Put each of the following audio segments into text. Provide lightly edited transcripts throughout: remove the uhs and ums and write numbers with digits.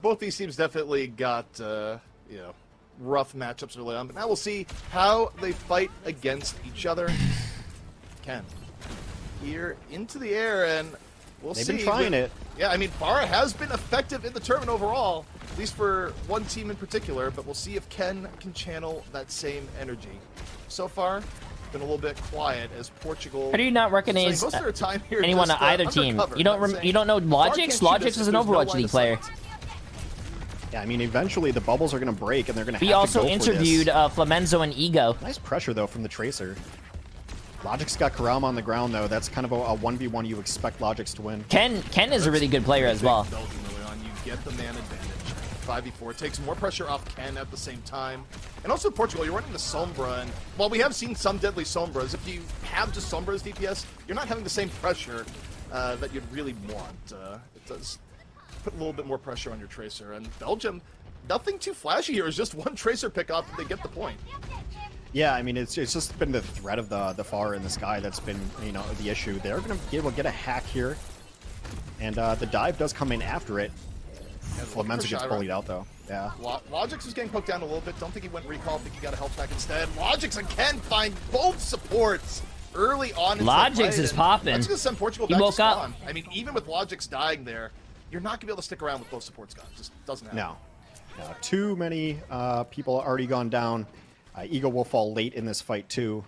both these teams definitely got, you know, rough matchups early on, but now we'll see how they fight against each other. Ken, here into the air, and we'll see. They've been trying it. Yeah, I mean, Farah has been effective in the tournament overall, at least for one team in particular, but we'll see if Ken can channel that same energy. So far, it's been a little bit quiet as Portugal. How do you not recognize most of their time here anyone just, on either team? You don't know Logix? Logix is an Overwatch League player. Yeah, I mean, eventually the bubbles are going to break, and they're going to have We to also go for interviewed this. Flamenzo and Ego. Nice pressure, though, from the Tracer. Logic's got Karama on the ground, though. That's kind of a 1v1 you expect Logix to win. Ken is a really good player as well. Belgium early on. You get the man advantage. 5v4 takes more pressure off Ken at the same time. And also Portugal, you're running the Sombra, and while we have seen some deadly Sombras, if you have just Sombra as DPS, you're not having the same pressure that you'd really want. It does put a little bit more pressure on your Tracer. And Belgium, nothing too flashy here. It's just one Tracer pick off and they get the point. Yeah, I mean, it's just been the threat of the far in the sky that's been, you know, the issue. They're going to be able to get a hack here, and the dive does come in after it. Flamenzo gets bullied out, though. Yeah. Logix was getting poked down a little bit. Don't think he went recall. Think he got a health pack instead. Logix and Ken find both supports early on. Logix is popping. That's going to send Portugal He back woke to spawn. up. I mean, even with Logix dying there, you're not going to be able to stick around with both supports gone. Just doesn't happen. No. Too many people already gone down. Ego will fall late in this fight, too.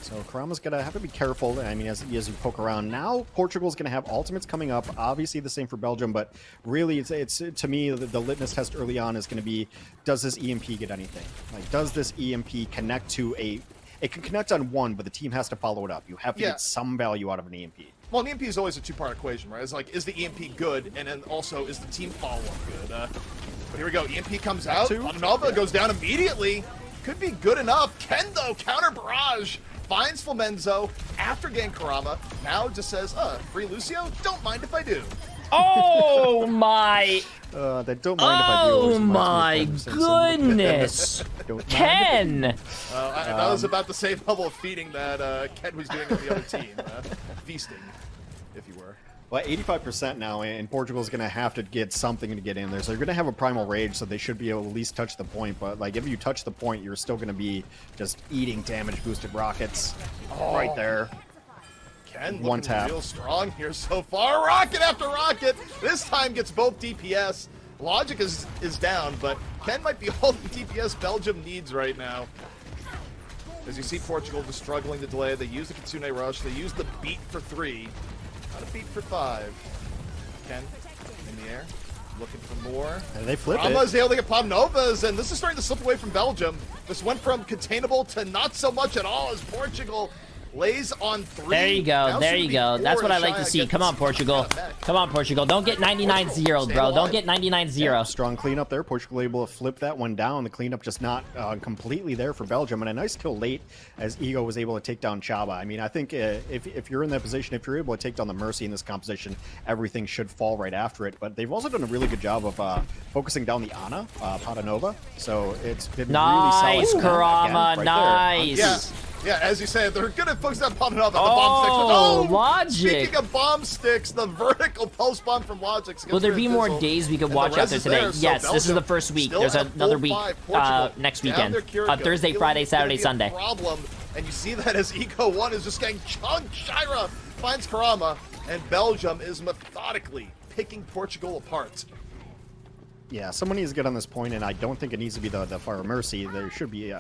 So Karama's going to have to be careful, I mean, as you poke around. Now, Portugal's going to have ultimates coming up. Obviously, the same for Belgium, but really, it's to me, the litmus test early on is going to be, does this EMP get anything? Like, does this EMP connect to a... It can connect on one, but the team has to follow it up. You have to get some value out of an EMP. Well, an EMP is always a two-part equation, right? It's like, is the EMP good? And then also, is the team follow-up good? But here we go. EMP comes out. Nova goes down immediately. Could be good enough. Ken, though, counter barrage. Finds Flamenzo after getting Karama. Now just says, free Lucio? Don't mind if I do. Oh, my... That don't mind if I do. Oh, my goodness. Ken! That was about the same level of feeding that Ken was doing with the other team. Feasting, if you were. Well, 85% now, and Portugal's going to have to get something to get in there. So they're going to have a Primal Rage, so they should be able to at least touch the point. But, like, if you touch the point, you're still going to be just eating damage-boosted rockets right there. Ken One looking tap. real strong here so far. Rocket after rocket. This time gets both DPS. Logic is down, but Ken might be all the DPS Belgium needs right now. As you see Portugal just struggling to delay. They use the Kitsune Rush. They use the beat for 3. Not a beat for 5. Ken in the air, looking for more. And they flip Rama it. is able to get Palm Novas, and this is starting to slip away from Belgium. This went from containable to not so much at all as Portugal lays on 3. There you go. There you go. That's what I like to see. Come on, Portugal. Come on, Portugal. Don't get 99-0, bro. Don't get 99-0. Yeah, strong cleanup there. Portugal able to flip that one down. The cleanup just not completely there for Belgium. And a nice kill late as Ego was able to take down Chaba. I mean, I think if you're in that position, if you're able to take down the Mercy in this composition, everything should fall right after it. But they've also done a really good job of focusing down the Ana, Padanova. So it's been nice, really solid. Karama. Right Nice. Yeah, as you said, they're good at focusing on Palm Nova. The Oh, bomb sticks. Logic. Speaking of bomb sticks, the vertical pulse bomb from Logic. Will there be more days we could watch after today? Yes, this is the first week. There's another week next weekend. Thursday, Friday, Saturday, Sunday. Problem, and you see that as Eco 1 is just getting chunked. Shira finds Karama, and Belgium is methodically picking Portugal apart. Yeah, someone needs to get on this point, and I don't think it needs to be the Fire Mercy. There should be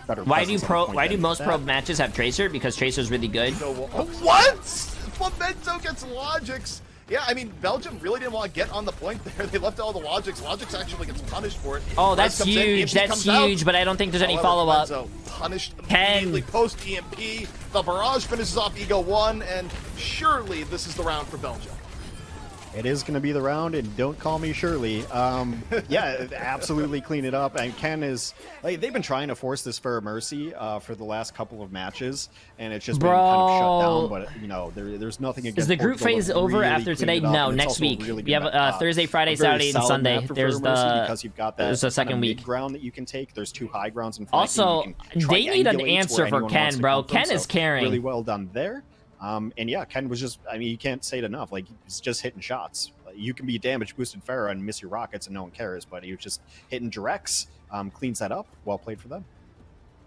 better. Why do most pro matches have Tracer? Because Tracer's really good. What? Flamenzo gets Logix. Yeah, I mean, Belgium really didn't want to get on the point there. They left all the Logix. Logix actually gets punished for it. Oh, that's huge. That's huge, but I don't think there's any follow-up. Punished immediately post-EMP. The barrage finishes off Ego 1, and surely this is the round for Belgium. It is going to be the round, and don't call me Shirley. Yeah, absolutely clean it up. And Ken is... Like, they've been trying to force this for Mercy for the last couple of matches, and it's just been kind of shut down. But, you know, there's nothing against Is the group Portugal phase that over really after today? cleaned it up, No, and it's next also week. really We have good Thursday, Friday, a very Saturday, and solid Sunday. map for There's Mercy because you've got that there's a second week. ground that you can take. There's 2 high grounds in front. Also, they need an answer for Ken, bro. Ken is carrying. Really well done there. And yeah, Ken was just, I mean, you can't say it enough. Like, he's just hitting shots. You can be damage boosted Pharah and miss your rockets and no one cares, but he was just hitting directs, cleans that up. Well played for them.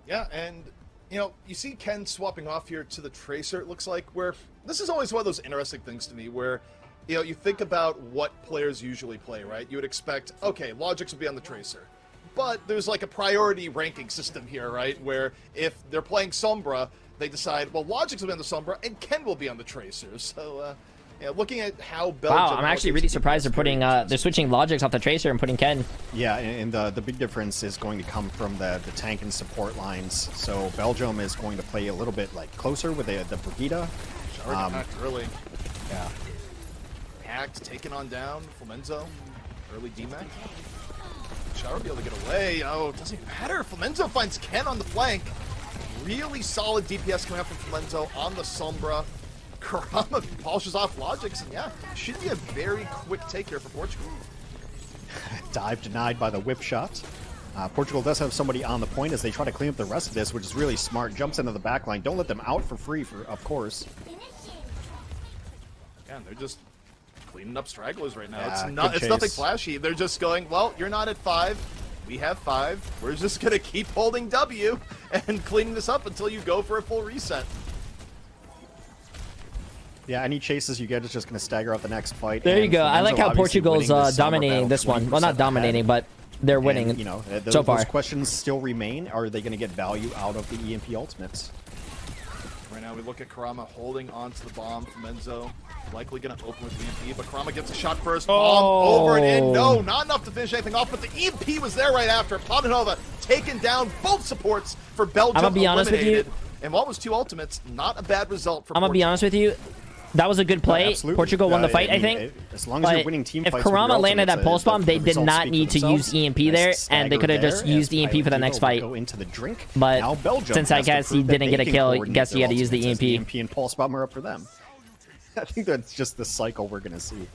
Yeah, and you see Ken swapping off here to the Tracer, it looks like, where this is always one of those interesting things to me where, you think about what players usually play, right? You would expect, okay, Logix will be on the Tracer. But there's like a priority ranking system here, right? Where if they're playing Sombra, they decide, well, Logix will be on the Sombra and Ken will be on the Tracer. So, looking at how Belgium... Wow, I'm actually really surprised they're putting, they're switching Logix off the Tracer and putting Ken. Yeah, and the big difference is going to come from the tank and support lines. So Belgium is going to play a little bit like closer with the Brigida. Hacked early. Yeah. Hacked, taken on down, Flamenzo, early DMAC. Shower be able to get away. Oh, it doesn't even matter. Flamenzo finds Ken on the flank. Really solid DPS coming out from Flamenzo on the Sombra. Karama polishes off Logix, and yeah, should be a very quick take here for Portugal. Dive denied by the whip shot. Portugal does have somebody on the point as they try to clean up the rest of this, which is really smart. Jumps into the back line. Don't let them out for free, of course. Yeah, they're just cleaning up stragglers right now. Yeah, it's nothing flashy. They're just going, well, you're not at 5. We have 5. We're just going to keep holding W and cleaning this up until you go for a full reset. Yeah, any chases you get is just going to stagger out the next fight. There you go. I like how Portugal's dominating this one. Well, not dominating, but they're winning so far. Those questions still remain. Are they going to get value out of the EMP ultimates? Right now we look at Karama holding onto the bomb. Flamenzo likely going to open with the EMP, but Karama gets a shot first. Bomb over and in. No, not enough to finish anything off, but the EMP was there right after. Plananova taken down both supports for Belgium. I'm going to be honest with you. And what was 2 ultimates, not a bad result for I'm going to be honest with you. That was a good play. Portugal won the fight, I think. As long as you're winning team if fights, Karama landed that pulse bomb, they did not need to use EMP there, and they could have just used EMP for the next fight. Go into the drink. But since I guess he didn't get a kill, I guess he had to use the EMP. EMP and pulse bomb are up for them. I think that's just the cycle we're going to see.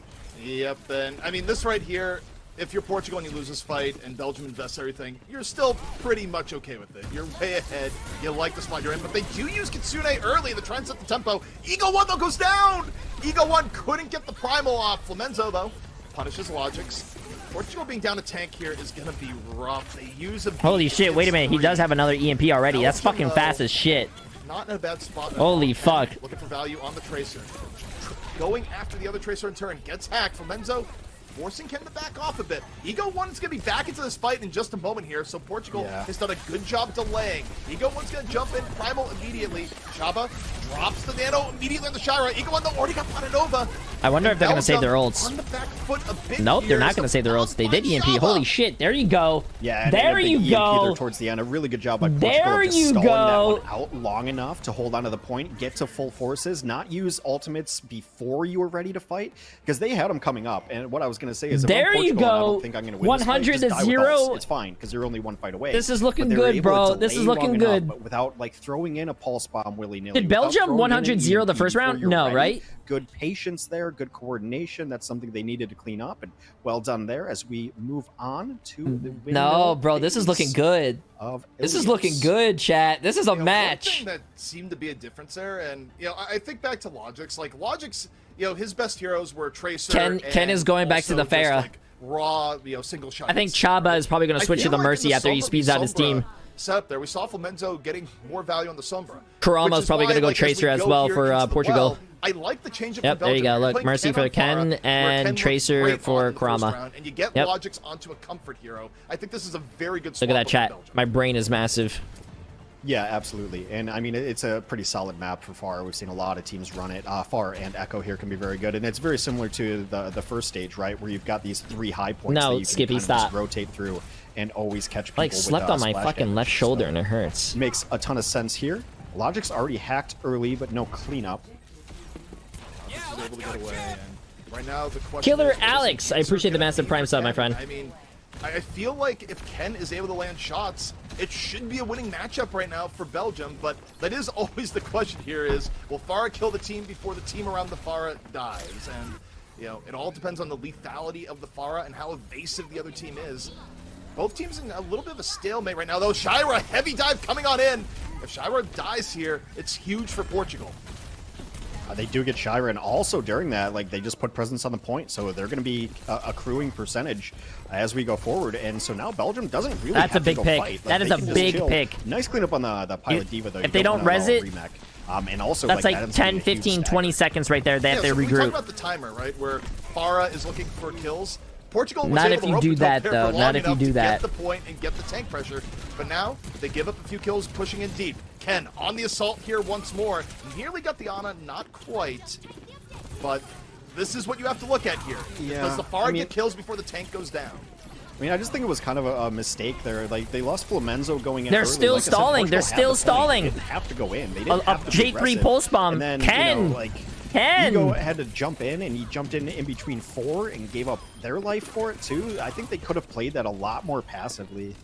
Yep, and I mean, this right here, if you're Portugal and you lose this fight and Belgium invests everything, you're still pretty much okay with it. You're way ahead. You like the spot you're in, but they do use Kitsune early to try and set the tempo. Eagle 1, though, goes down! Eagle 1 couldn't get the primal off. Flamenzo, though, punishes Logix. Portugal being down a tank here is going to be rough. They use a... Holy shit, wait a minute. He does have another EMP already. That's fucking fast as shit. Not in a bad spot. Holy fuck. Looking for value on the Tracer. Going after the other Tracer in turn. Gets hacked. Flamenzo forcing Ken to back off a bit. Ego 1 is going to be back into this fight in just a moment here, so Portugal has done a good job delaying. Ego 1's going to jump in, primal immediately. Chaba drops the nano immediately on the Shira. Ego 1 though already got Plananova. I wonder if they're going to save their ults. On the back foot a bit nope, here. they're not going to save their ults. They did EMP. Chaba. Holy shit, there you go. Yeah, there you go. There towards the end, a really good job by Portugal of just stalling that one out long enough to hold onto the point, get to full forces, not use ultimates before you were ready to fight, because they had them coming up. And what I was going to say is, there you go. I don't think I'm going to win 100 to 0. It's fine because you're only 1 fight away. This is looking good, bro. This is looking good. Enough, but without like throwing in a pulse bomb willy-nilly. Did Belgium 100-0 the first round? No, right? Good patience there, good coordination. That's something they needed to clean up, and well done there as we move on to the window. No, bro, this is looking good. This is looking good, chat. This is a match. One thing that seemed to be a difference there, and I think back to Logix. Like Logix, his best heroes were Tracer. Ken is going back to the Pharah. Like raw, single shot. I think Chaba is probably going to switch to the Mercy after he speeds out his team. Setup there. We saw Flamenzo getting more value on the Sombra. Karama's probably going to go Tracer as well for Portugal. I like the change up. Yep, there you go. Look, Mercy for Ken and Tracer for Karama. And you get Logix onto a comfort hero. I think this is a very good swap. Look at that chat. My brain is massive. Yeah, absolutely. And I mean, it's a pretty solid map for Far. We've seen a lot of teams run it. Far and Echo here can be very good. And it's very similar to the first stage, right? Where you've got these 3 high points that you can Skippy, kind of stop. just rotate through and always catch people. Like, slept on my fucking left shoulder and it hurts. Makes a ton of sense here. Logic's already hacked early, but no cleanup. Able to get away. And right now, the question Killer is, Alex, I appreciate the massive prime sub, my friend. I mean, I feel like if Ken is able to land shots, it should be a winning matchup right now for Belgium, but that is always the question here is, will Farah kill the team before the team around the Farah dies? And, it all depends on the lethality of the Farah and how evasive the other team is. Both teams in a little bit of a stalemate right now, though. Shira, heavy dive coming on in. If Shira dies here, it's huge for Portugal. They do get Shira, and also during that, like, they just put presence on the point, so they're going to be accruing percentage as we go forward. And so now Belgium doesn't really That's have a big to go pick. fight. Like, that is a big pick. Nice cleanup on the Pilot Diva, though. If they don't res it, and also that's like 10, 15, 20 seconds right there. They have to regroup. We talk about the timer, right, where Farah is looking for kills. Portugal was not able if you to do that, though. Not if you do that. Get the point and get the tank pressure. But now they give up a few kills, pushing in deep. Ken on the assault here once more. Nearly got the Ana, not quite. But this is what you have to look at here. Yeah, Does the Farah get kills before the tank goes down? I mean, I just think it was kind of a mistake there. Like, they lost Flamenzo going in They're early. still like stalling. They're still stalling. They didn't have to go in. They didn't have to be J3 aggressive. pulse bomb. And then, Ken! you know, like, Ken! Ego had to jump in, and he jumped in between 4 and gave up their life for it, too. I think they could have played that a lot more passively.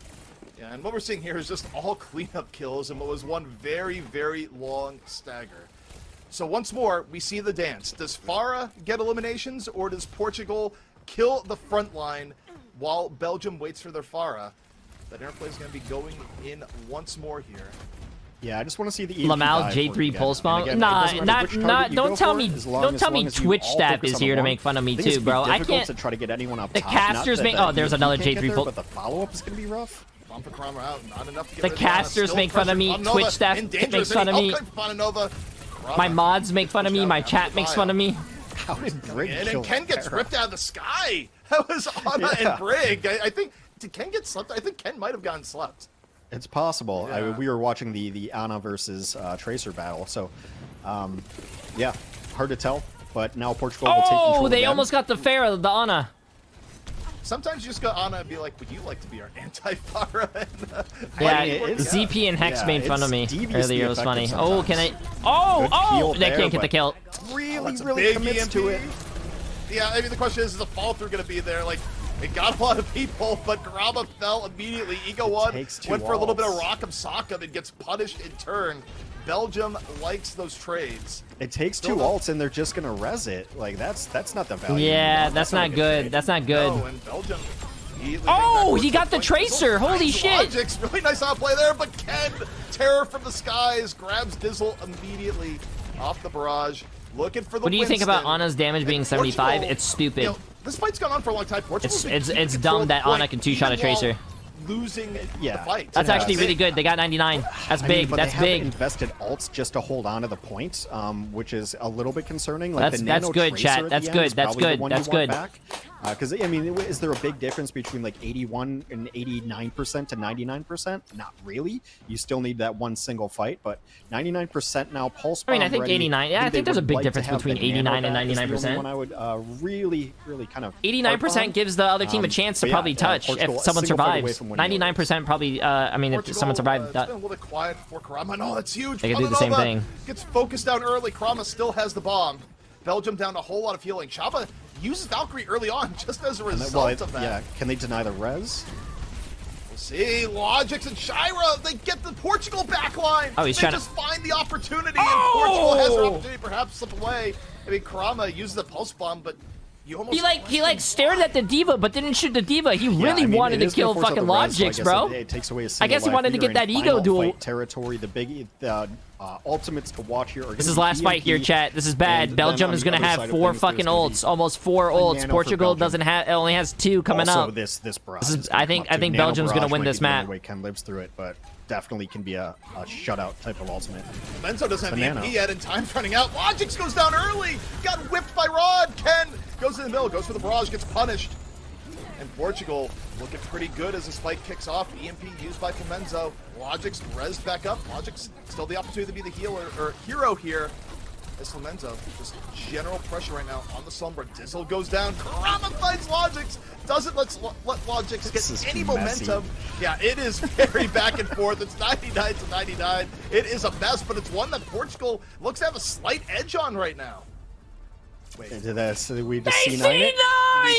Yeah, and what we're seeing here is just all cleanup kills and what was one very, very long stagger. So once more, we see the dance. Does Farah get eliminations, or does Portugal kill the front line while Belgium waits for their Farah? That interplay is going to be going in once more here. Yeah, I just want to see the Lamal J3 pulse bomb. Don't tell me Twitch Stap is here to make fun of me too, bro. I can't. To try to get anyone up the top. casters make. Oh, there's another J3 pulse. But the follow-up is going to be rough. Bump for Kramer out, not enough to get the casters make fun of me. Twitch Stap makes fun of me. My mods make fun of me. My chat makes fun of me. How did Brig and Ken gets ripped out of the sky. That was Ana and Brig. I think, did Ken get slept? I think Ken might have gotten slept. It's possible. Yeah. We were watching the Ana versus Tracer battle, so yeah, hard to tell. But now Portugal will take control. Oh, they almost got the Farah, the Ana. Sometimes you just go Ana and be like, would you like to be our anti-Farah? Yeah, ZP and Hex made fun of me earlier. It was funny. Oh, can I? Oh, they can't get the kill. Really commits to it. Yeah, I mean, the question is the follow-through going to be there? Like, it got a lot of people, but Graba fell immediately. Ego One went for a little bit of Rock'em Sock'em and gets punished in turn. Belgium likes those trades. It takes 2 ults and they're just gonna res it. Like that's not the value. Yeah, that's not good. That's not good. No, and Belgium. Oh, he got the Tracer. Holy shit! Logic's really nice outplay there, but Ken, terror from the skies, grabs Dizzle immediately off the barrage, looking for the. What do you think about Ana's damage being 75? It's stupid. You know, this fight's gone on for a long time. It's dumb that Ana can 2-shot a Tracer. Losing the fight. That's actually really good. They got 99. That's big. That's big. Invested ults just to hold on to the points, which is a little bit concerning. Like that's good, chat. That's good. That's good. That's good. Because I mean, is there a big difference between like 81 and 89% to 99%? Not really. You still need that one single fight, but 99% now. Pulse. I mean, I think 89. Yeah, I think there's a big difference between 89 and 99%. One I would really kind of. 89% gives the other team a chance to probably touch if someone survives. 99% probably. I mean, if someone survived. It's been a little bit quiet for Karama. No, that's huge. They can do the same thing. Gets focused down early. Karama still has the bomb. Belgium down a whole lot of healing. Chaba uses Valkyrie early on just as a result of that. Yeah, can they deny the res? We'll see. Logix and Shira, they get the Portugal backline. Oh, he's they trying just find the opportunity, and Portugal has their opportunity to perhaps slip away. I mean, Karama uses the pulse bomb, but you almost he stared at the diva, but didn't shoot the diva. He really wanted to kill fucking Logix, bro. It takes away I guess he wanted to get that ego duel. Territory, the ultimates to watch here. This is last fight here, chat. This is bad. Belgium is gonna have 4 fucking ults, almost 4 ults. Portugal doesn't have. It only has 2 coming up. This is, I think Belgium's gonna win this map. Ken lives through it, but definitely can be a shutout type of ultimate. Menzo doesn't have EMP yet, and time's running out. Logix goes down early. Got whipped by Rod. Ken goes in the middle, goes for the barrage, gets punished. And Portugal looking pretty good as this fight kicks off. EMP used by Flamenzo. Logix rezzed back up. Logix still the opportunity to be the healer or hero here. As Flamenzo, just general pressure right now on the Sombra. Dizzle goes down. Karama fights Logix. Doesn't let Logix get any momentum. Yeah, it is very back and forth. It's 99 to 99. It is a mess, but it's one that Portugal looks to have a slight edge on right now. Wait, we just C9'd it?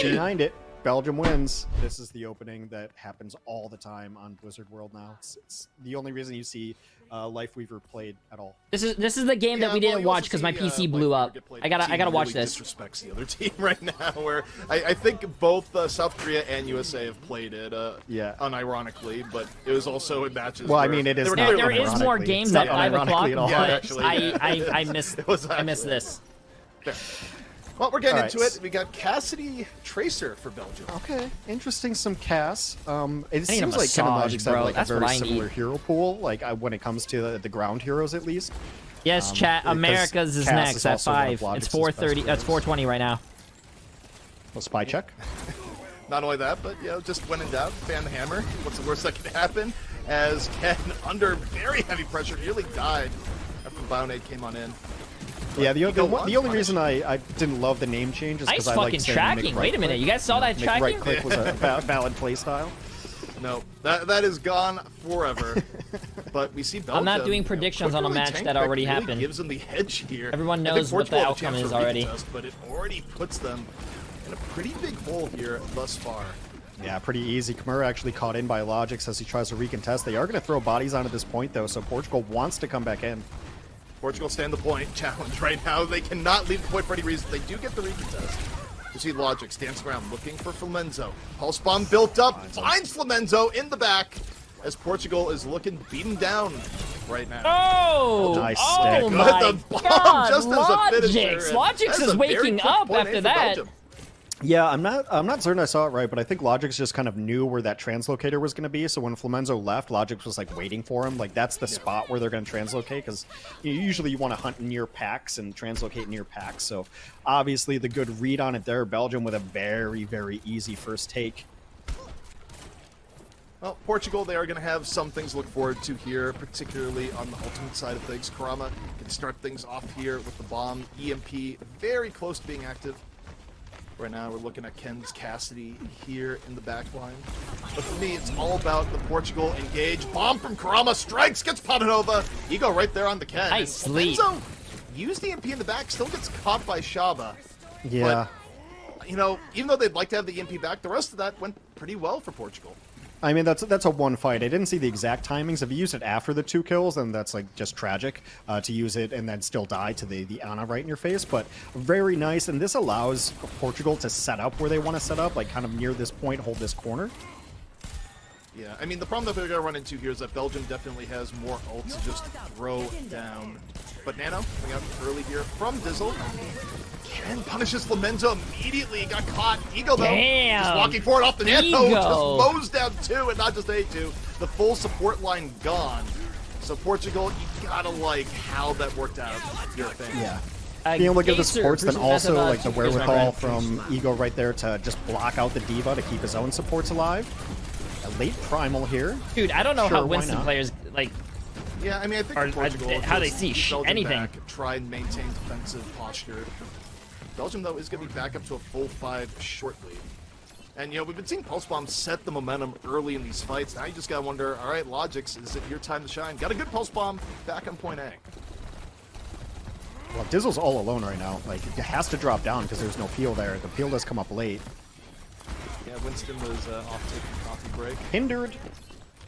C9'd it. Belgium wins. This is the opening that happens all the time on Blizzard World now. It's the only reason you see Lifeweaver played at all. This is the game that we didn't watch because my PC blew up. I gotta watch this. Disrespects the other team right now. Where I think both South Korea and USA have played it. Yeah. Unironically, but it was also in matches. Well, I mean, it is. There is more games at 5 o'clock. Yeah, actually, I missed this. Fair. Well, we're getting into it. We got Cassidy Tracer for Belgium. Okay, interesting. Some Cass. It seems like massage, kind of Logic's have like That's a very similar hero pool, like when it comes to the ground heroes at least. Yes, chat. America's is Cass next is at also one of 5. It's Logic's 4:30. That's 4:20 right now. A spy check. Not only that, but just when in doubt, fan the hammer. What's the worst that could happen? As Ken, under very heavy pressure, nearly died after Bionade came on in. Yeah, the only reason I didn't love the name change is because nice I like fucking saying tracking. Wait a minute, you guys saw that tracking? Right click was a valid play style. No, that is gone forever. But we see Belgium. I'm not doing predictions on a match that already happened. Gives them the edge here. Everyone knows what the outcome is already. But it already puts them in a pretty big hole here thus far. Yeah, pretty easy. Kimura actually caught in by Logix as he tries to recontest. They are going to throw bodies on at this point, though, so Portugal wants to come back in. Portugal stand the point challenge right now. They cannot leave the point for any reason. They do get the recontest. You see Logix dancing around looking for Flamenzo. Pulse bomb built up, finds Flamenzo in the back as Portugal is looking beaten down right now. Oh, nice oh stick. my the bomb God, just as a finisher. Logix is waking up after that. Yeah, I'm not certain I saw it right, but I think Logix just kind of knew where that translocator was going to be. So when Flamenzo left, Logix was like waiting for him. Like that's the spot where they're going to translocate because usually you want to hunt near packs and translocate near packs. So obviously the good read on it there. Belgium with a very, very easy first take. Well, Portugal, they are going to have some things to look forward to here, particularly on the ultimate side of things. Kurama can start things off here with the bomb. EMP very close to being active. Right now, we're looking at Ken's Cassidy here in the back line. But for me, it's all about the Portugal engage. Bomb from Kurama, strikes, gets Patanova. Ego right there on the Ken. Nice sleep. So, use the EMP in the back, still gets caught by Shaba. Yeah. But, even though they'd like to have the EMP back, the rest of that went pretty well for Portugal. I mean, that's a one fight. I didn't see the exact timings. If you use it after the 2 kills, then that's like just tragic to use it and then still die to the Ana right in your face. But very nice, and this allows Portugal to set up where they want to set up, like kind of near this point, hold this corner. Yeah, I mean, the problem that they're going to run into here is that Belgium definitely has more ults to just throw down. But Nano coming out early here from Dizzle. Ken punishes Flamenzo immediately. Got caught. Ego, though, just walking forward off the Nano. Just mows down 2, and not just A2. The full support line gone. So Portugal, you gotta like how that worked out. Your thing. Yeah. Being able to give the supports, then also like the wherewithal from Ego right there to just block out the D.Va to keep his own supports alive. A late primal here. Dude, I don't know how Winston players like. Yeah, I mean, I think Portugal how they see anything. Back, try and maintain defensive posture. Belgium, though, is going to be back up to a full 5 shortly. And, we've been seeing Pulse Bomb set the momentum early in these fights. Now you just got to wonder, all right, Logix, is it your time to shine? Got a good Pulse Bomb back on point A. Well, Dizzle's all alone right now. Like, it has to drop down because there's no peel there. The peel does come up late. Yeah, Winston was off taking a coffee break. Hindered.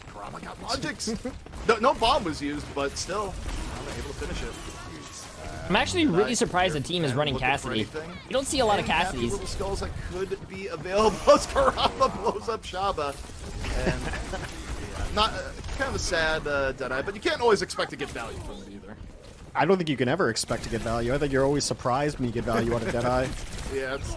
Kurama got Logix. no bomb was used, but still, I'm able to finish it. I'm actually really surprised the team is running Cassidy. You don't see a lot of Cassidys. Little skulls that could be available as Kurama blows up Shaba. And not kind of a sad Deadeye, but you can't always expect to get value from it either. I don't think you can ever expect to get value. I think you're always surprised when you get value out of Deadeye. Yeah, it's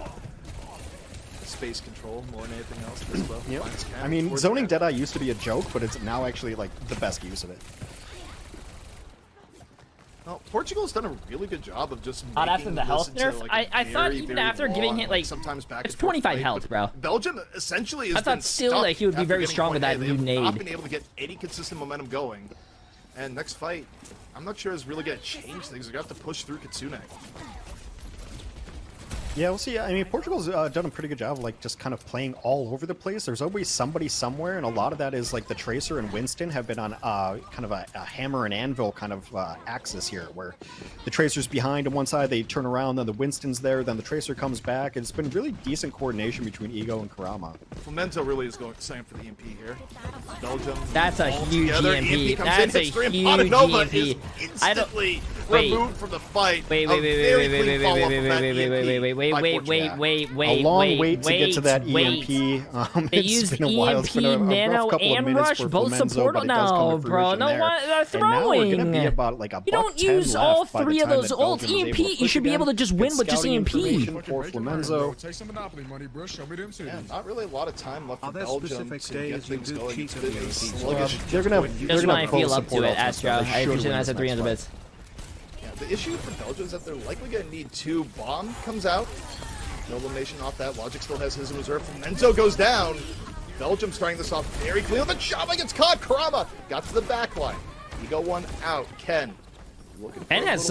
space control more than anything else. Yep. I mean, zoning Deadeye used to be a joke, but it's now actually like the best use of it. Well, Portugal's done a really good job of just making after the health nerf. Like I thought even after giving it like sometimes back it's 25 health, bro. Belgium essentially has I thought still that he would be very strong with that new nade. Not been able to get any consistent momentum going. And next fight, I'm not sure is really going to change things. They're going to have to push through Kitsune. Yeah, we'll see. I mean, Portugal's done a pretty good job of like just kind of playing all over the place. There's always somebody somewhere, and a lot of that is like the Tracer and Winston have been on kind of a hammer and anvil kind of axis here, where the Tracer's behind on one side, they turn around, then the Winston's there, then the Tracer comes back. It's been really decent coordination between Ego and Karama. Flammenzo really is going same for the EMP here. Belgium. That's a huge EMP. That's a huge EMP. Is instantly removed from the fight. Wait. A long wait to get to that EMP. They use EMP, Nano, and Rush, both support now, bro. No one, they're throwing. And now we're gonna be about like a you don't use all 3 of those ults. EMP, you should be able to just win with just EMP. For Flammenzo. Take some Monopoly money, bro. Show me them too. Yeah, not really a lot of time left for Belgium to get things going. It's been a Just sluggish. when I feel up to it, Astro. I appreciate that at 300 bits. The issue for Belgium is that they're likely going to need 2. Bomb comes out. No elimination off that. Logic still has his in reserve. Flammenzo goes down. Belgium starting this off very clean. The shot gets caught. Karama got to the back line. Ego 1 out. Ken looking for Ken has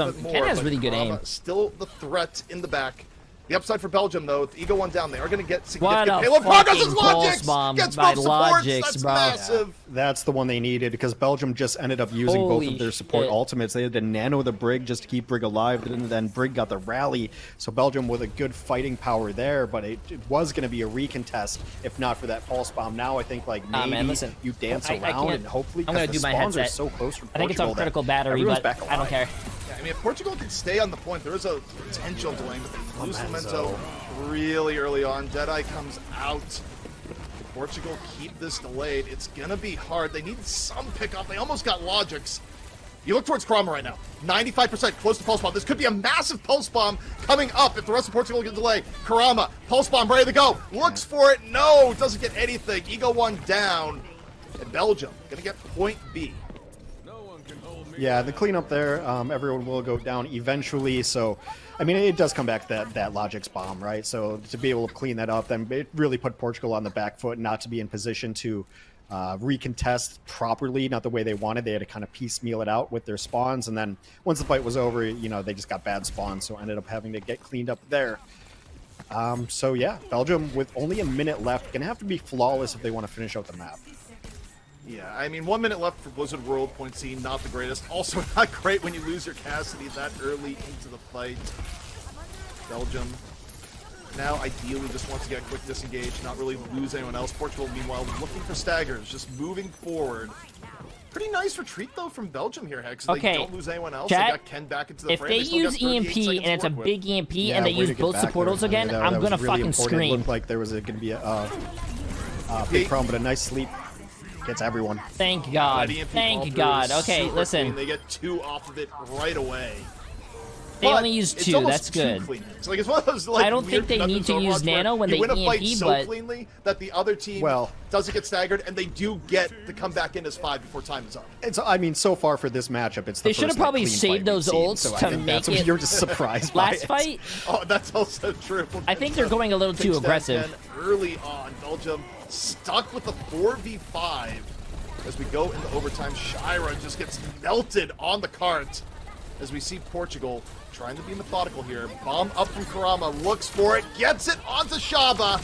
really good aim. Still the threat in the back. The upside for Belgium, though, with Ego 1 down, they are going to get significant what a payload. Progress is pulse bomb Gets by both supports. Logix, That's bro. massive. Yeah, that's the one they needed because Belgium just ended up using both of their support ultimates. They had to nano the Brig just to keep Brig alive, and then Brig got the rally. So Belgium with a good fighting power there, but it was going to be a recontest if not for that pulse bomb. Now I think like maybe you dance around and hopefully because the spawns are so close from Portugal. I think it's on critical battery, but I don't care. I mean, if Portugal can stay on the point, there is a potential delay, but they lose Flammenzo really early on. Deadeye comes out. Portugal keep this delayed. It's going to be hard. They need some pickup. They almost got Logix. You look towards Karama right now. 95% close to Pulse Bomb. This could be a massive Pulse Bomb coming up if the rest of Portugal get delay. Karama, Pulse Bomb ready to go. Looks for it. No, doesn't get anything. Ego 1 down. And Belgium going to get point B. Yeah, the cleanup there, everyone will go down eventually, so, I mean, it does come back to that Logix bomb, right? So to be able to clean that up, then it really put Portugal on the back foot, not to be in position to recontest properly, not the way they wanted. They had to kind of piecemeal it out with their spawns, and then once the fight was over, you know, they just got bad spawns, so ended up having to get cleaned up there. So yeah, Belgium, with only a minute left, gonna have to be flawless if they want to finish out the map. Yeah, I mean, 1 minute left for Blizzard World. Point C, not the greatest. Also not great when you lose your Cassidy that early into the fight. Belgium now ideally just wants to get a quick disengage, not really lose anyone else. Portugal, meanwhile, looking for staggers, just moving forward. Pretty nice retreat, though, from Belgium here, Hex. They don't lose anyone else. Chat, they got Ken back into the frame. If they use EMP and it's a big EMP and they use both supportals again, I'm going to fucking scream. It looked like there was going to be a big problem, but a nice sleep. Gets everyone. Thank God. Thank God. Okay, listen. Clean. They get 2 off of it right away. They only use 2. That's good. So like, it's one of those, like, I don't think they need to use Nano when they win a fight EMP, so but cleanly that the other team doesn't get staggered, and they do get to come back in as 5 before time is up. It's, I mean, so far for this matchup, it's the they should have probably saved those ults to make it. You're just surprised. Last fight. Oh, that's also true. I think they're going a little too aggressive. Early on, Belgium stuck with the 4v5. As we go into overtime, Shira just gets melted on the cart. As we see Portugal trying to be methodical here. Bomb up from Karama, looks for it, gets it onto Shaba.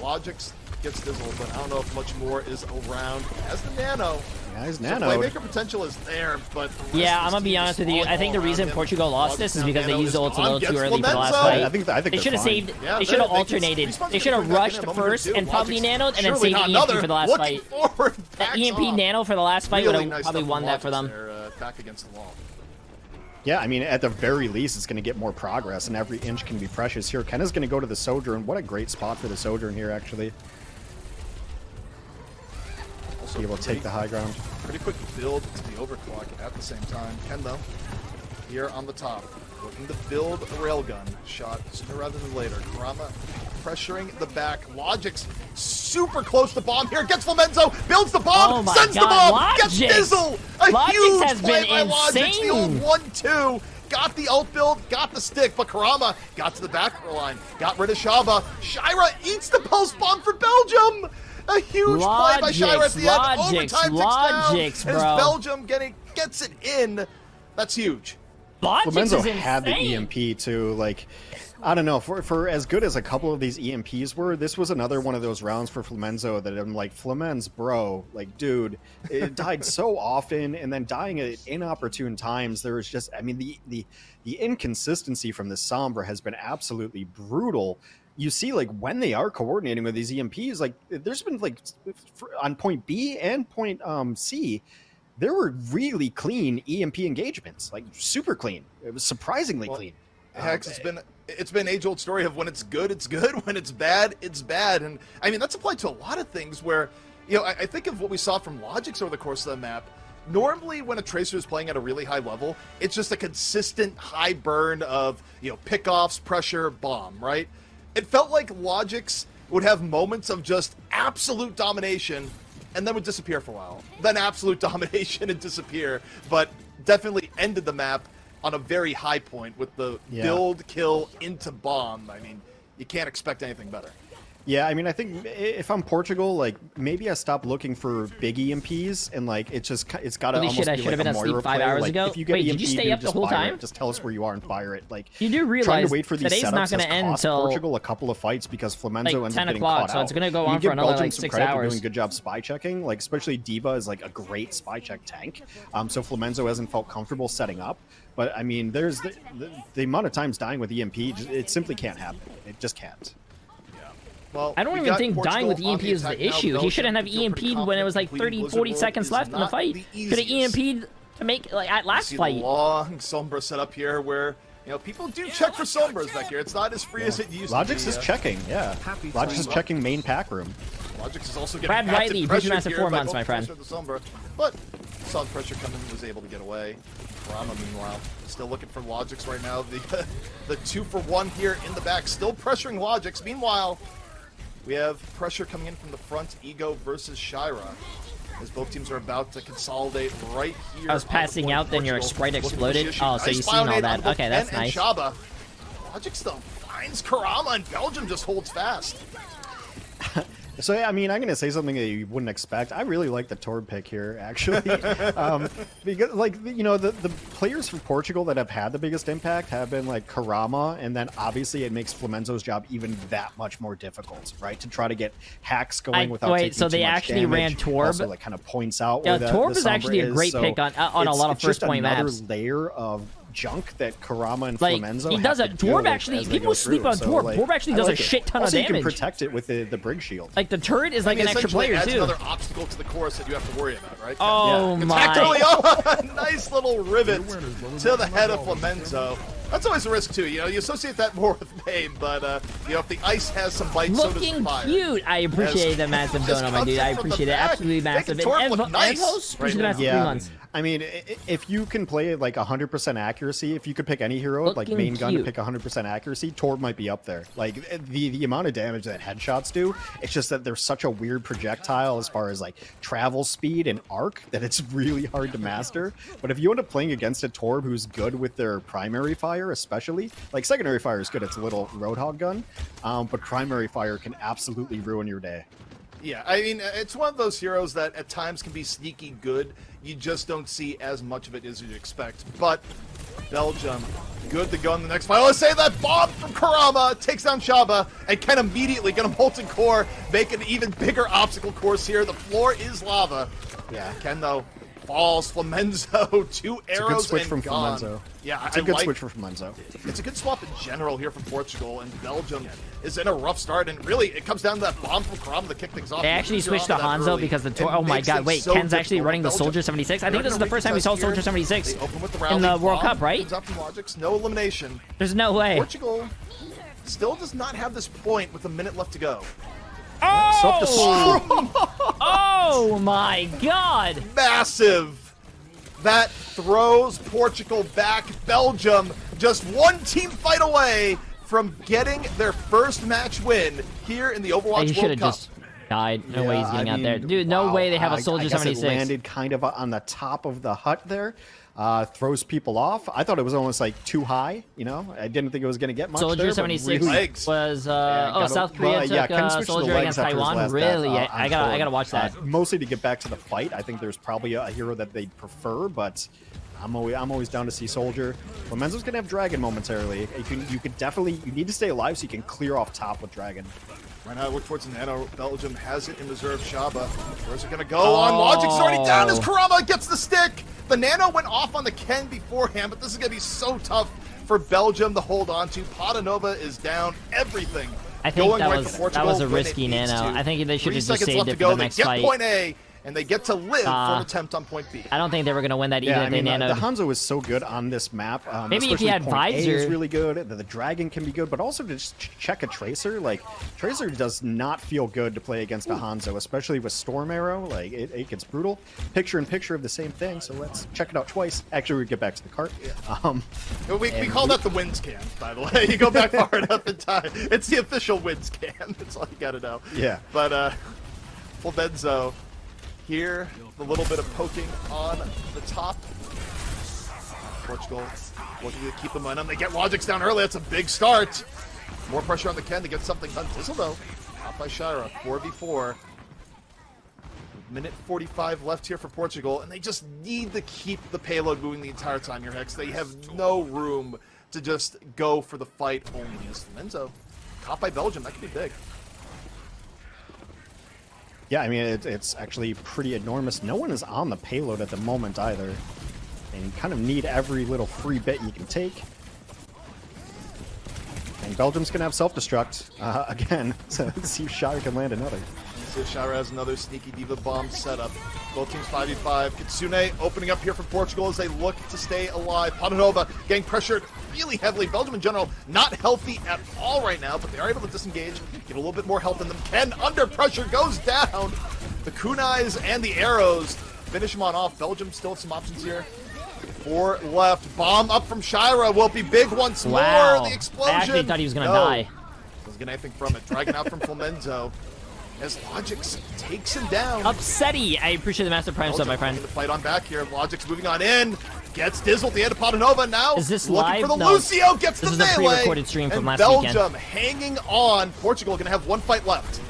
Logix gets Dizzle, but I don't know if much more is around. As the Nano. Yeah, he's Nano. So playmaker potential is there, but yeah, I'm gonna be honest with you. I think the reason Portugal lost this is because they used the ult a little too early for the last fight. I think they should have saved. They should have alternated. They should have rushed first and probably nanoed, and then saved the EMP for the last fight. That EMP nano for the last fight would have probably won that for them. Back against the wall. Yeah, I mean, at the very least, it's going to get more progress, and every inch can be precious here. Ken is going to go to the Sojourn. What a great spot for the Sojourn here, actually. Also be able to take the high ground. Pretty quick build to the overclock at the same time. Ken, though, here on the top, looking to build a railgun shot sooner rather than later. Karama pressuring the back. Logix super close to bomb here. Gets Flammenzo, builds the bomb, sends the bomb, Logix. Gets Dizzle. A Logix huge has play been by insane. Logix. The old 1-2. Got the ult build, got the stick, but Karama got to the back line, got rid of Shaba. Shira eats the pulse bomb for Belgium. A huge play by Shira at the end. Overtime ticks down as Belgium gets it in. That's huge. Flammenzo had the EMP too. Like, I don't know. For as good as a couple of these EMPs were, this was another one of those rounds for Flamenzo that I'm like, Flamenz, bro, like, dude, it died so often, and then dying at inopportune times. There was just, I mean, the inconsistency from this Sombra has been absolutely brutal. You see, like, when they are coordinating with these EMPs, like, there's been, like, on point B and point C, there were really clean EMP engagements, like, super clean. It was surprisingly clean. Hex, it's been age-old story of when it's good, when it's bad, it's bad. And, I mean, that's applied to a lot of things where, you know, I think of what we saw from Logix over the course of the map. Normally, when a Tracer is playing at a really high level, it's just a consistent high burn of, you know, pickoffs, pressure, bomb, right? It felt like Logix would have moments of just absolute domination and then would disappear for a while. Then absolute domination and disappear, but definitely ended the map on a very high point with the build, kill, into bomb. I mean, you can't expect anything better. Yeah, I mean, I think if I'm Portugal, like, maybe I stop looking for big EMPs and, like, it's got to almost be like a Moira asleep 5 player. hours Like, ago. if you get Wait, EMP, did you stay up the whole time? Just tell us where you are and fire it. Like, you do realize trying to wait for these today's setups not going to has end cost until Portugal a couple of fights because Flamenzo like ends 10 up getting o'clock, caught so out. it's going to go You on for give another Belgium like some 6 credit for hours. doing a good job spy checking. Like, especially Diva is like a great spy check tank. So Flamenzo hasn't felt comfortable setting up. But I mean, there's the amount of times dying with EMP, it simply can't happen. It just can't. Well, I don't even think dying with EMP is the issue. He shouldn't have EMP'd when it was like 30, 40 seconds left in the fight. Should have EMP'd to make, like, at last fight. The long Sombra setup here where, you know, people do check for Sombras back here. It's not as free as it used to be. Logix is checking, yeah. Logix is checking main pack room. Logix is also getting Brad Riley, pressure Master here 4 by months, both my friend. Tracer and the Sombra, but saw the pressure coming, was able to get away. Rama, meanwhile, still looking for Logix right now. The 2-for-1 here in the back, still pressuring Logix. Meanwhile, we have pressure coming in from the front, Ego versus Shira, as both teams are about to consolidate right here. I was passing out, then your sprite exploded. Oh, so you've seen all that. Okay, that's nice. Shaba. Logix though finds Karama, and Belgium just holds fast. So, yeah, I mean, I'm going to say something that you wouldn't expect. I really like the Torb pick here, actually. Because, like, you know, the players from Portugal that have had the biggest impact have been, like, Karama, and then, obviously, it makes Flamenzo's job even that much more difficult, right? To try to get hacks going without taking so too they much actually damage. ran Torb. Also, like, kind of points out Yeah, where Torb the is actually a great pick on a lot of first-point maps. It's just another layer of junk that Karama and like, Flamenzo he does have a to deal Torb with actually. as they People go sleep through. on So, Torb. like, Torb actually I does like a it. shit ton Also, of you can damage. protect it with the brig shield. Like, the turret is like an extra player adds too. Another obstacle to the course that you have to worry about, right? Oh yeah. my! Early on. Nice little rivet to the head of Flamenzo. That's always a risk too. You know, you associate that more with name, but you know, if the ice has some bites, so does the Looking fire. cute. I appreciate the massive donut, my dude. I appreciate it. Absolutely massive. And nice appreciate the massive 3 months. I mean, if you can play it like 100% accuracy, if you could pick any hero, like main gun to pick 100% accuracy, Torb might be up there. Like, the amount of damage that headshots do, it's just that they're such a weird projectile as far as, like, travel speed and arc that it's really hard to master. But if you end up playing against a Torb who's good with their primary fire, especially, like, secondary fire is good, it's a little Roadhog gun, but primary fire can absolutely ruin your day. Yeah, I mean, it's one of those heroes that at times can be sneaky good. You just don't see as much of it as you'd expect. But Belgium, good to go in the next fight. Let's say that bomb from Karama takes down Shaba and can immediately get a molten core, make an even bigger obstacle course here. The floor is lava. Yeah, Ken though falls. Flamenzo, 2 arrows, it's a good switch and from gone. Flamenzo. Yeah, it's a good switch for Flamenzo. It's a good swap in general here from Portugal, and Belgium is in a rough start, and really it comes down to that bomb from Karama to kick things off. They actually switched to Hanzo because the oh my god, wait, so Ken's actually running the Soldier 76? I think this is the first time we saw Soldier 76 in the World Cup, right? No elimination. There's no way. Portugal still does not have this point with a minute left to go. Oh! Oh my god! Massive! That throws Portugal back. Belgium just one team fight away from getting their first match win here in the Overwatch World Cup. Just died. No way he's getting out there. Dude, no way they have a Soldier 76. It landed kind of on the top of the hut there. Throws people off. I thought it was almost like too high, you know? I didn't think it was going to get much Soldier there, 76 really, was, South Korea took Soldier against Taiwan. Really? I gotta watch that. Mostly to get back to the fight. I think there's probably a hero that they'd prefer, but I'm always down to see Soldier. Lomenzo's gonna have Dragon momentarily. You could definitely, you need to stay alive so you can clear off top with Dragon. Right now, look towards the Nano. Belgium has it in reserve. Shaba, where's it gonna go on? Logic's already down as Karama gets the stick. The Nano went off on the Ken beforehand, but this is gonna be so tough for Belgium to hold on to. Patanova is down. Everything. I think that was a risky Nano. I think they should have just saved it for the next fight. They get point A, and they get to live for an attempt on point B. I don't think they were going to win that either. Yeah, I mean, the the Hanzo is so good on this map. Maybe if he had point Visor. A is really good. The Dragon can be good, but also to just check a Tracer. Like, Tracer does not feel good to play against a Hanzo, especially with Storm Arrow. Like, it gets brutal. Picture in picture of the same thing, so let's check it out twice. Actually, we get back to the cart. Yeah. We call that the wins can, by the way. You go back far enough in time. It's the official wins can. That's all you gotta know. Yeah. But, Fulbenzo here, a little bit of poking on the top. Portugal looking to keep the momentum. They get Logics down early. That's a big start. More pressure on the Ken to get something done. Dizzle, though, out by Shira. 4v4. Minute 45 left here for Portugal, and they just need to keep the payload moving the entire time here, Hex. They have no room to just go for the fight only. As Menzo caught by Belgium, that could be big. Yeah, I mean, it's actually pretty enormous. No one is on the payload at the moment either. And you kind of need every little free bit you can take. And Belgium's going to have self-destruct again, so let's see if Shire can land another. So Shire has another sneaky Diva bomb setup. Both teams 5v5. Kitsune opening up here for Portugal as they look to stay alive. Patanova getting pressured really heavily. Belgium in general not healthy at all right now, but they are able to disengage, get a little bit more health in them. Ken under pressure goes down. The kunais and the arrows finish him on off. Belgium still have some options here. 4 left. Bomb up from Shira will be big once more. The explosion. I actually thought he was going to die. Doesn't get anything from it. Dragging out from Fulmenzo. As Logix takes him down. Upsetty. I appreciate the Master Prime stuff, my friend. The fight on back here. Logix moving on in. Gets Dizzle at the end of Patanova now. Is this looking live? for the No. Lucio. Gets this the is melee. a pre-recorded stream from last Belgium weekend. hanging on. Portugal going to have one fight left.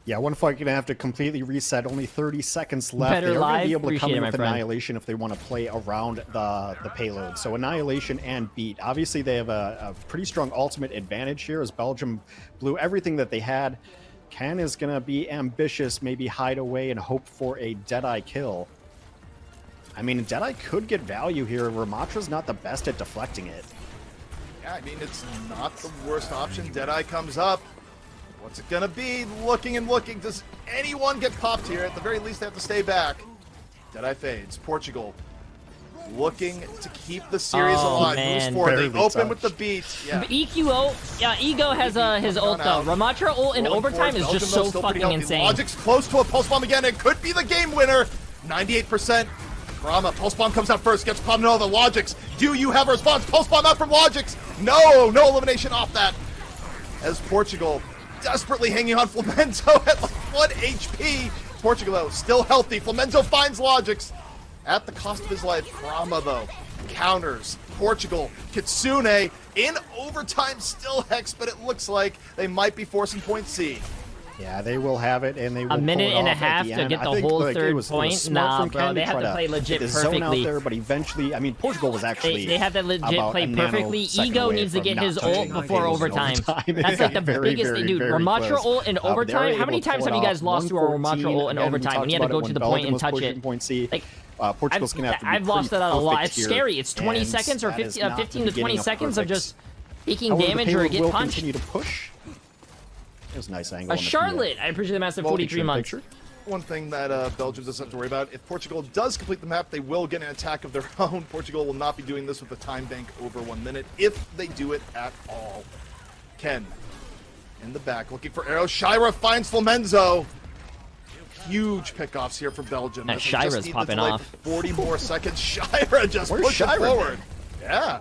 Yeah, one fight going to have to completely reset. Only 30 seconds left. Better They're going live. to be able to come in Appreciate it, with my friend. Annihilation if they want to play around the payload. So Annihilation and Beat. Obviously, they have a pretty strong ultimate advantage here as Belgium blew everything that they had. Ken is going to be ambitious, maybe hide away and hope for a Deadeye kill. I mean, Deadeye could get value here. Ramatra's not the best at deflecting it. Yeah, I mean, it's not the worst option. Deadeye comes up. What's it gonna be? Looking and looking. Does anyone get popped here? At the very least, they have to stay back. Deadeye fades. Portugal looking to keep the series alive. Man. Moves forward. They Barely open with the touched. beat. Yeah. EQO, yeah, Ego has his ult though. Ramatra ult in Rolling overtime forward. is just Belgium, though, so still pretty fucking healthy. insane. Logic's close to a pulse bomb again. It could be the game winner. 98%. Brahma, pulse bomb comes out first. Gets Patanova. Logix. Do you have a response? Pulse bomb out from Logix. No elimination off that. As Portugal desperately hanging on Flamenzo at like 1 HP. Portugal, though, still healthy. Flamenzo finds Logix at the cost of his life. Brahma, though, counters. Portugal, Kitsune in overtime still, Hex, but it looks like they might be forcing point C. Yeah, they will have it, and they will A minute pull it and a off at half the to end. get the I think, whole like, third it was point? smart Nah, from bro, Ken they to have try to play legit get the zone out perfectly. there, but eventually, I mean, Portugal was actually They have to legit about play a perfectly. nanosecond Ego away needs to from get not his touching ult the before tables in overtime. overtime. That's like the Very, biggest thing, dude. very Ramatra close. ult in But they were overtime. How able many to times pull have it you guys off. lost to a Ramatra 114. ult in Again, we overtime when you had talked to go about to it the when point and Belgium was touch pushing it? point C. Like, Portugal's going to have to be I've lost pretty that a lot. perfect It's here, scary. It's 20 and seconds or that is 15 not to the 20 beginning of seconds of perfect. just taking However, the damage or payload get will punched. continue to push. It was a nice angle. A on the Charlotte. I appreciate the massive Well, 43 months. picture. One thing that Belgium doesn't have to worry about, if Portugal does complete the map, they will get an attack of their own. Portugal will not be doing this with a time bank over 1 minute, if they do it at all. Ken, in the back, looking for arrows. Shira finds Flamenzo. Huge pickoffs here for Belgium. That as they just Shira's need the popping delay off. for 40 more seconds. Shira just Where's pushing Shira, forward. Yeah.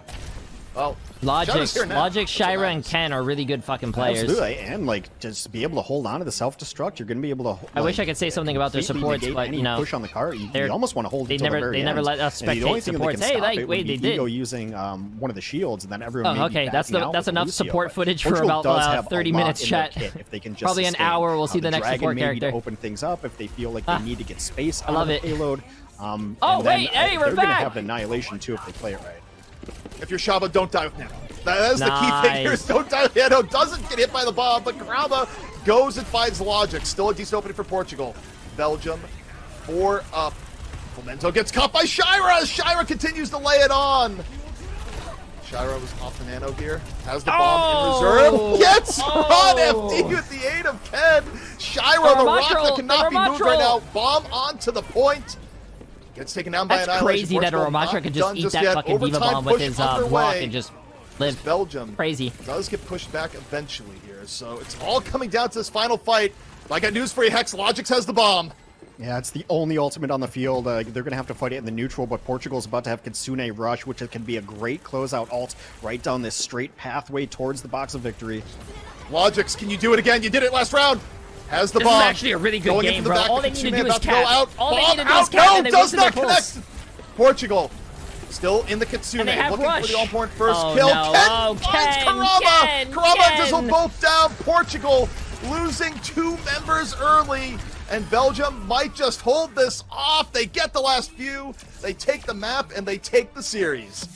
Well, Shira's here now. Logic, That's Shira, what and matters. Ken are really good fucking players. Absolutely, and like just be able to hold on to the self-destruct. You're going to be able to. I wish I could say something about their completely supports, negate but any you know, push on the cart. You they're- almost want to hold they it till never- the very they never end. let us And the only spectate thing that supports. can Hey, stop like, it wait, would be they did. Ego using one of the shields, and then everyone. Oh, may be okay, that's backing out with enough Lucio, support but footage for Portugal about does have a 30 lot minutes, in their chat. kit if they can just Probably an sustain. hour, we'll see the next Dragon support may need character. to open things up if they feel like Ah, they need to get space I out love of the it. payload. Oh, wait, hey, we're they're gonna back! have Annihilation too if they play it right. If you're Shaba, don't die with Nano. That is the key thing here, is don't die with Nano. Doesn't get hit by the bomb, but Karama goes and finds Logic. Still a decent opening for Portugal. Belgium, 4 up. Fomento gets caught by Shira. Shira continues to lay it on. Shira was off the Nano gear. Has the bomb in reserve. Gets run FD with the aid of Ken. Shira, the rock that cannot be moved right now. Bomb onto the point. Gets taken down by That's crazy that a Ramatra could just eat that fucking Diva Bomb with his block and just live. Belgium crazy. Does get pushed back eventually here, so it's all coming down to this final fight. I got news for you, Hex. Logix has the bomb. Yeah, it's the only ultimate on the field. They're going to have to fight it in the neutral, but Portugal's about to have Kitsune Rush, which can be a great closeout ult right down this straight pathway towards the box of victory. Logix, can you do it again? You did it last round. Has the bomb. This is actually a really good game, bro. All they need to do is cap. All they need to do is cap, no, and they does win their not connect. Portugal still in the Kitsune, looking Rush. for the all-point first Oh, kill. no. Ken finds Karama. Karama does them both down. Portugal losing 2 members early, and Belgium might just hold this off. They get the last few. They take the map, and they take the series.